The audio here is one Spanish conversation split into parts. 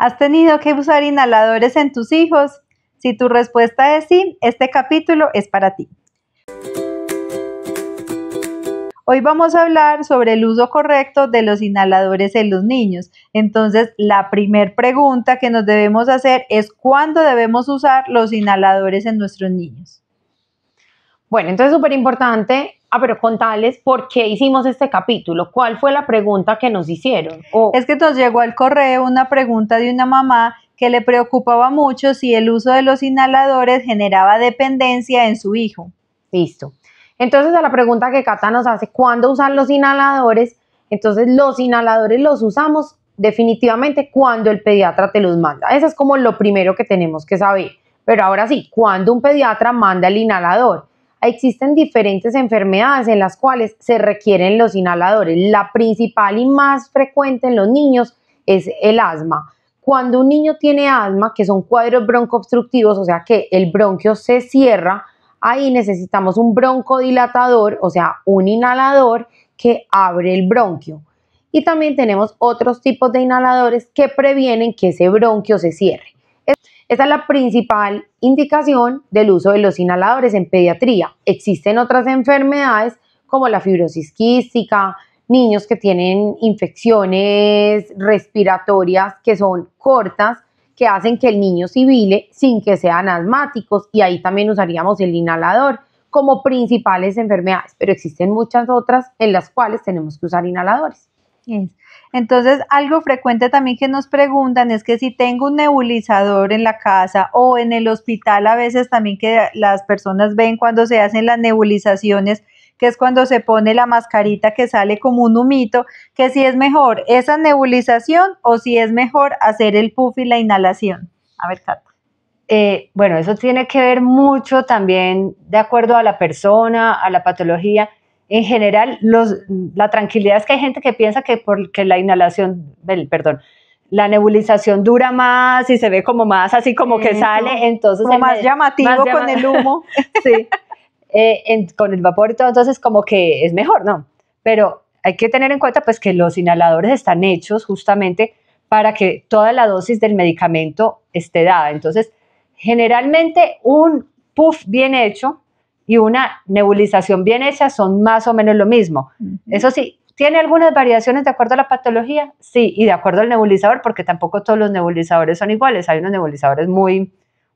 ¿Has tenido que usar inhaladores en tus hijos? Si tu respuesta es sí, este capítulo es para ti. Hoy vamos a hablar sobre el uso correcto de los inhaladores en los niños. Entonces, la primera pregunta que nos debemos hacer es ¿cuándo debemos usar los inhaladores en nuestros niños? Bueno, entonces súper importante, pero contarles por qué hicimos este capítulo. ¿Cuál fue la pregunta que nos hicieron? Es que nos llegó al correo una pregunta de una mamá que le preocupaba mucho si el uso de los inhaladores generaba dependencia en su hijo. Listo. Entonces, a la pregunta que Cata nos hace, ¿cuándo usar los inhaladores? Entonces, los inhaladores los usamos definitivamente cuando el pediatra te los manda. Eso es como lo primero que tenemos que saber. Pero ahora sí, ¿cuándo un pediatra manda el inhalador? Existen diferentes enfermedades en las cuales se requieren los inhaladores. La principal y más frecuente en los niños es el asma. Cuando un niño tiene asma, que son cuadros broncoobstructivos, o sea que el bronquio se cierra, ahí necesitamos un broncodilatador, o sea, un inhalador que abre el bronquio. Y también tenemos otros tipos de inhaladores que previenen que ese bronquio se cierre. Esa es la principal indicación del uso de los inhaladores en pediatría. Existen otras enfermedades como la fibrosis quística, niños que tienen infecciones respiratorias que son cortas, que hacen que el niño sibile sin que sean asmáticos, y ahí también usaríamos el inhalador como principales enfermedades, pero existen muchas otras en las cuales tenemos que usar inhaladores. Entonces, algo frecuente también que nos preguntan es que si tengo un nebulizador en la casa o en el hospital, a veces también que las personas ven cuando se hacen las nebulizaciones, que es cuando se pone la mascarita que sale como un humito, que si es mejor esa nebulización o si es mejor hacer el puff y la inhalación. A ver, Cata. Bueno, eso tiene que ver mucho también de acuerdo a la persona, a la patología. En general, la tranquilidad es que hay gente que piensa que porque la la nebulización dura más y se ve como más así como que sale, entonces como más llamativo con el humo. Sí, con el vapor y todo, entonces como que es mejor, ¿no? Pero hay que tener en cuenta pues que los inhaladores están hechos justamente para que toda la dosis del medicamento esté dada. Entonces, generalmente un puff bien hecho y una nebulización bien hecha son más o menos lo mismo. Eso sí, ¿tiene algunas variaciones de acuerdo a la patología? Sí, y de acuerdo al nebulizador, porque tampoco todos los nebulizadores son iguales. Hay unos nebulizadores muy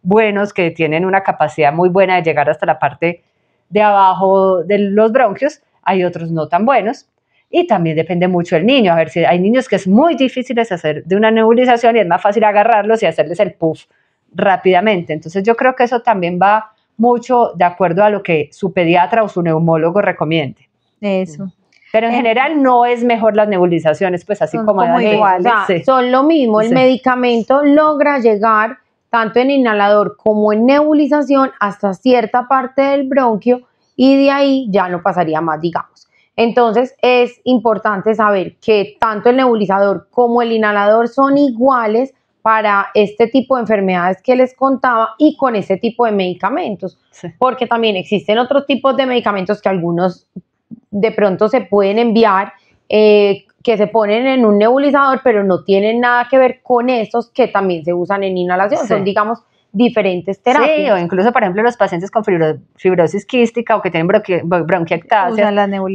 buenos que tienen una capacidad muy buena de llegar hasta la parte de abajo de los bronquios, hay otros no tan buenos, y también depende mucho del niño. A ver, si hay niños que es muy difícil hacer de una nebulización y es más fácil agarrarlos y hacerles el puff rápidamente. Entonces yo creo que eso también va mucho de acuerdo a lo que su pediatra o su neumólogo recomiende. Eso. Pero en general no es mejor las nebulizaciones, pues así como iguales. O sea, sí, son lo mismo. El medicamento logra llegar tanto en inhalador como en nebulización hasta cierta parte del bronquio y de ahí ya no pasaría más, digamos. Entonces es importante saber que tanto el nebulizador como el inhalador son iguales para este tipo de enfermedades que les contaba y con este tipo de medicamentos, porque también existen otros tipos de medicamentos que algunos de pronto se pueden enviar, que se ponen en un nebulizador, pero no tienen nada que ver con esos que también se usan en inhalación, son digamos diferentes terapias. Sí, o incluso por ejemplo los pacientes con fibrosis quística o que tienen bronquiectasia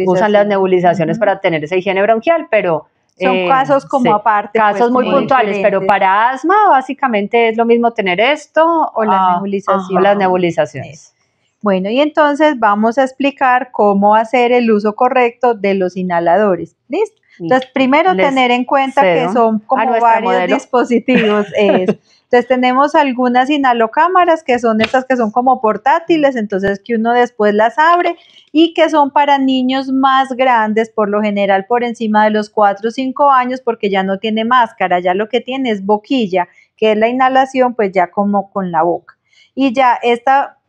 usan las nebulizaciones para tener esa higiene bronquial, pero son casos como aparte. Casos muy puntuales, pero para asma básicamente es lo mismo tener esto o la nebulización. O las nebulizaciones. Bueno, y entonces vamos a explicar cómo hacer el uso correcto de los inhaladores. ¿Listo? Entonces, primero tener en cuenta que son como varios dispositivos. Entonces, tenemos algunas inhalocámaras que son estas que son como portátiles, entonces que uno después las abre y que son para niños más grandes, por lo general por encima de los 4 o 5 años, porque ya no tiene máscara, ya lo que tiene es boquilla, que es la inhalación pues ya como con la boca. Y ya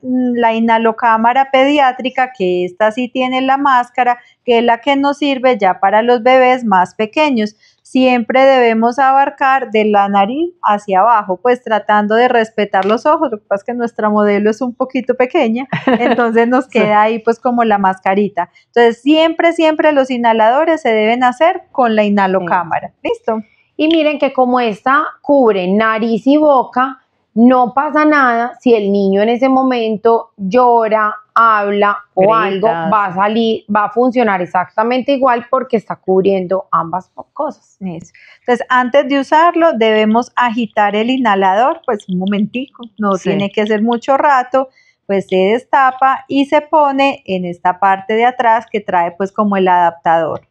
la inhalocámara pediátrica, que esta sí tiene la máscara, que es la que nos sirve ya para los bebés más pequeños. Siempre debemos abarcar de la nariz hacia abajo, pues tratando de respetar los ojos. Lo que pasa es que nuestra modelo es un poquito pequeña, entonces nos queda ahí pues como la mascarita. Entonces siempre los inhaladores se deben hacer con la inhalocámara. ¿Listo? Y miren que como esta cubre nariz y boca, no pasa nada si el niño en ese momento llora, habla o algo, va a salir, va a funcionar exactamente igual porque está cubriendo ambas cosas. Eso. Entonces, antes de usarlo, debemos agitar el inhalador, pues un momentico, no tiene que ser mucho rato, pues se destapa y se pone en esta parte de atrás que trae pues como el adaptador.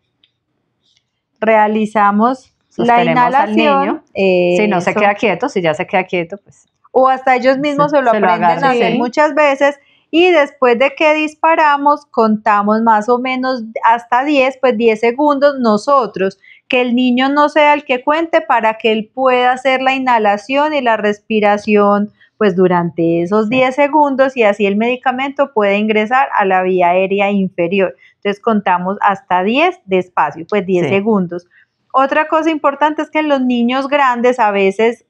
Realizamos la inhalación. Al niño. Si no se queda quieto, si ya se queda quieto, pues. O hasta ellos mismos se lo aprenden a hacer muchas veces. Y después de que disparamos, contamos más o menos hasta 10, pues 10 segundos nosotros. Que el niño no sea el que cuente para que él pueda hacer la inhalación y la respiración pues durante esos 10 segundos y así el medicamento puede ingresar a la vía aérea inferior. Entonces contamos hasta 10 despacio, pues 10 segundos. Otra cosa importante es que en los niños grandes, a veces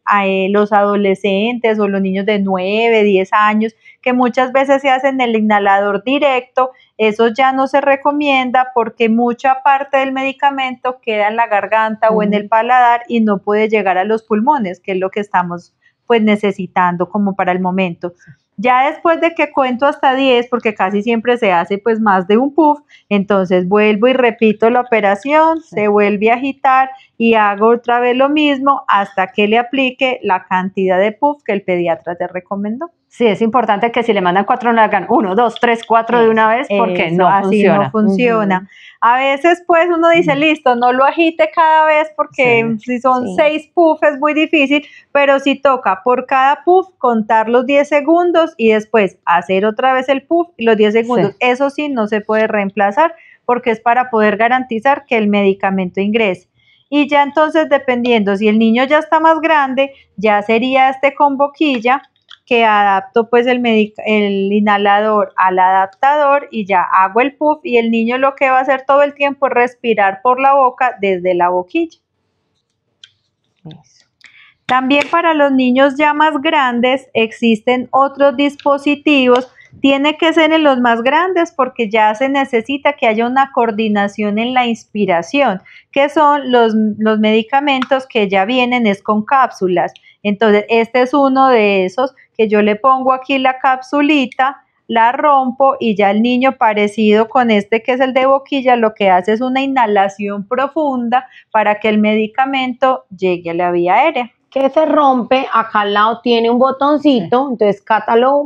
los adolescentes o los niños de 9, 10 años, que muchas veces se hacen el inhalador directo, eso ya no se recomienda porque mucha parte del medicamento queda en la garganta o en el paladar y no puede llegar a los pulmones, que es lo que estamos pues necesitando como para el momento. Ya después de que cuento hasta 10, porque casi siempre se hace pues más de un puff, entonces vuelvo y repito la operación, se vuelve a agitar y hago otra vez lo mismo hasta que le aplique la cantidad de puff que el pediatra te recomendó. Sí, es importante que si le mandan 4 no hagan 1, 2, 3, 4 de una vez porque no funciona. No funciona. A veces pues uno dice, listo, no lo agite cada vez porque si son 6 puffs es muy difícil, pero si toca por cada puff contar los 10 segundos y después hacer otra vez el puff y los 10 segundos. Eso sí no se puede reemplazar porque es para poder garantizar que el medicamento ingrese. Y ya entonces dependiendo si el niño ya está más grande, ya sería con boquilla, que adapto pues el inhalador al adaptador y ya hago el puff y el niño lo que va a hacer todo el tiempo es respirar por la boca desde la boquilla. Eso. También para los niños ya más grandes existen otros dispositivos, tiene que ser en los más grandes porque ya se necesita que haya una coordinación en la inspiración, que son los medicamentos que ya vienen con cápsulas. Entonces, este es uno de esos que yo le pongo aquí la capsulita, la rompo y ya el niño parecido con que es el de boquilla, lo que hace es una inhalación profunda para que el medicamento llegue a la vía aérea. Que se rompe, acá al lado tiene un botoncito, entonces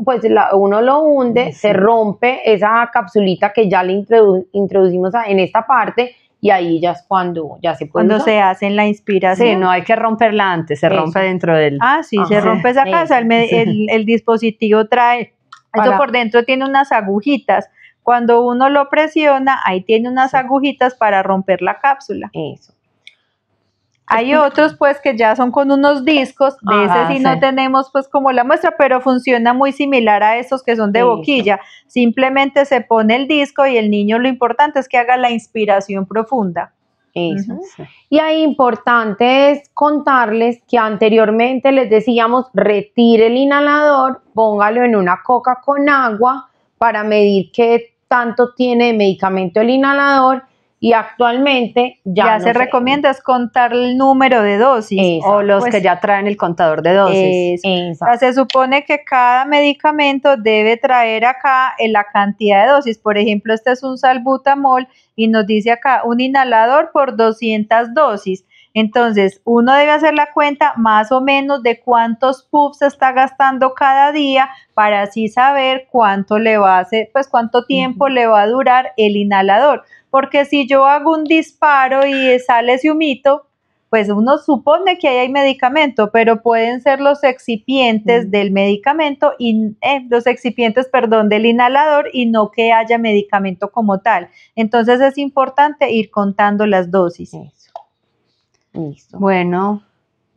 pues uno lo hunde, se rompe esa capsulita que ya le introducimos en esta parte y ahí ya es cuando ya se puede usar. Se hace la inspiración. Sí, no hay que romperla antes, se rompe dentro del... Se rompe esa casa, el dispositivo trae, esto por dentro tiene unas agujitas, cuando uno lo presiona, ahí tiene unas agujitas para romper la cápsula. Eso. Hay otros pues que ya son con unos discos, de ese sí no tenemos pues como la muestra, pero funciona muy similar a estos que son de boquilla. Simplemente se pone el disco y el niño lo importante es que haga la inspiración profunda. Eso. Y ahí importante es contarles que anteriormente les decíamos retire el inhalador, póngalo en una coca con agua para medir qué tanto tiene de medicamento el inhalador. Y actualmente ya se recomienda es contar el número de dosis. O los que ya traen el contador de dosis. Se supone que cada medicamento debe traer acá la cantidad de dosis. Por ejemplo, este es un salbutamol y nos dice acá un inhalador por 200 dosis. Entonces, uno debe hacer la cuenta más o menos de cuántos puffs se está gastando cada día para así saber cuánto le va a hacer, pues cuánto tiempo le va a durar el inhalador. Porque si yo hago un disparo y sale ese humito, pues uno supone que ahí hay medicamento, pero pueden ser los excipientes del medicamento, del inhalador y no que haya medicamento como tal. Entonces es importante ir contando las dosis. Listo. Bueno,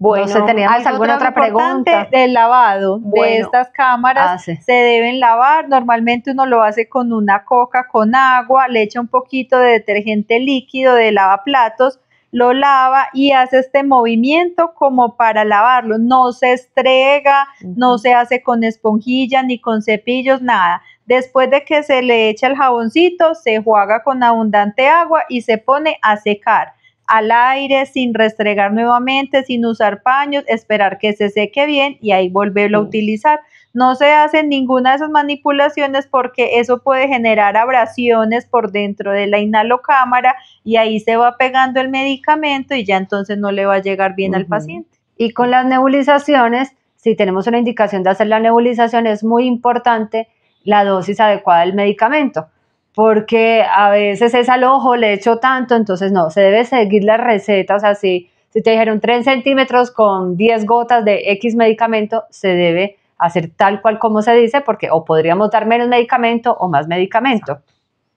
no sé, ¿teníamos alguna otra pregunta? Del lavado de estas cámaras, se deben lavar, normalmente uno lo hace con una coca con agua, le echa un poquito de detergente líquido de lavaplatos, lo lava y hace este movimiento como para lavarlo, no se estrega, no se hace con esponjilla ni con cepillos, nada. Después de que se le echa el jaboncito, se enjuaga con abundante agua y se pone a secar. al aire, sin restregar nuevamente, sin usar paños, esperar que se seque bien y ahí volverlo a utilizar. No se hace ninguna de esas manipulaciones porque eso puede generar abrasiones por dentro de la inhalocámara y ahí se va pegando el medicamento y ya entonces no le va a llegar bien al paciente. Y con las nebulizaciones, si tenemos una indicación de hacer la nebulización, es muy importante la dosis adecuada del medicamento, porque a veces es al ojo, le echo tanto, entonces no, se debe seguir la receta, o sea, si te dijeron 3 centímetros con 10 gotas de X medicamento, se debe hacer tal cual como se dice, porque o podríamos dar menos medicamento o más medicamento.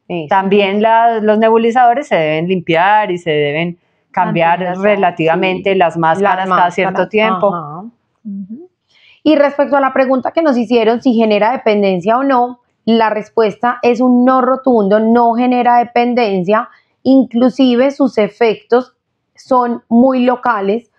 Sí. También los nebulizadores se deben limpiar y se deben cambiar relativamente las máscaras cada cierto tiempo. Y respecto a la pregunta que nos hicieron, si genera dependencia o no, la respuesta es un no rotundo, no genera dependencia, inclusive sus efectos son muy locales,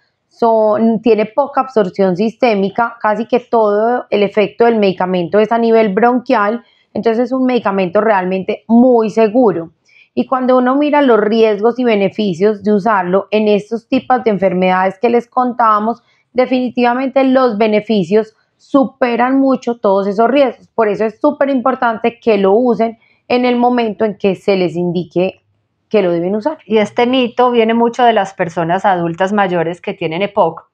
tiene poca absorción sistémica, casi que todo el efecto del medicamento es a nivel bronquial, entonces es un medicamento realmente muy seguro. Y cuando uno mira los riesgos y beneficios de usarlo en estos tipos de enfermedades que les contábamos, definitivamente los beneficios superan mucho todos esos riesgos. Por eso es súper importante que lo usen en el momento en que se les indique que lo deben usar. Y este mito viene mucho de las personas adultas mayores que tienen EPOC,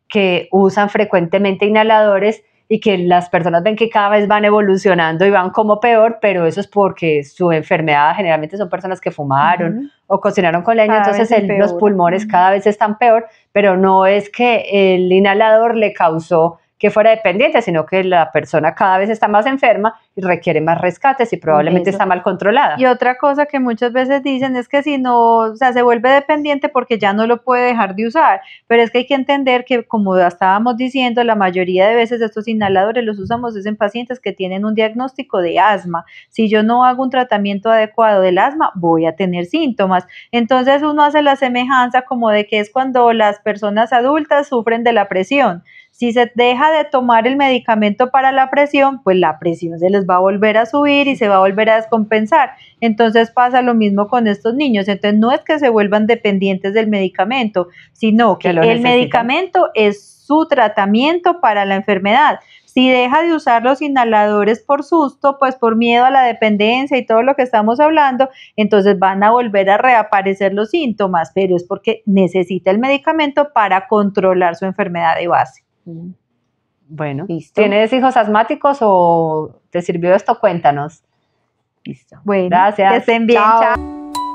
que usan frecuentemente inhaladores y que las personas ven que cada vez van evolucionando y van como peor, pero eso es porque su enfermedad generalmente son personas que fumaron o cocinaron con leña, entonces los pulmones cada vez están peor, pero no es que el inhalador le causó que fuera dependiente, sino que la persona cada vez está más enferma y requiere más rescates y probablemente está mal controlada. Y otra cosa que muchas veces dicen es que si no, o sea, se vuelve dependiente porque ya no lo puede dejar de usar, pero es que hay que entender que, como estábamos diciendo, la mayoría de veces estos inhaladores los usamos es en pacientes que tienen un diagnóstico de asma. Si yo no hago un tratamiento adecuado del asma, voy a tener síntomas. Entonces uno hace la semejanza como de que es cuando las personas adultas sufren de la presión. Si se deja de tomar el medicamento para la presión, pues la presión se les va a volver a subir y se va a volver a descompensar. Entonces pasa lo mismo con estos niños. Entonces no es que se vuelvan dependientes del medicamento, sino que el medicamento es su tratamiento para la enfermedad. Si deja de usar los inhaladores por susto, pues por miedo a la dependencia y todo lo que estamos hablando, entonces van a volver a reaparecer los síntomas, pero es porque necesita el medicamento para controlar su enfermedad de base. Bueno, ¿listo? ¿Tienes hijos asmáticos o te sirvió esto? Cuéntanos. Listo. Bueno, gracias. Que estén bien. Chao.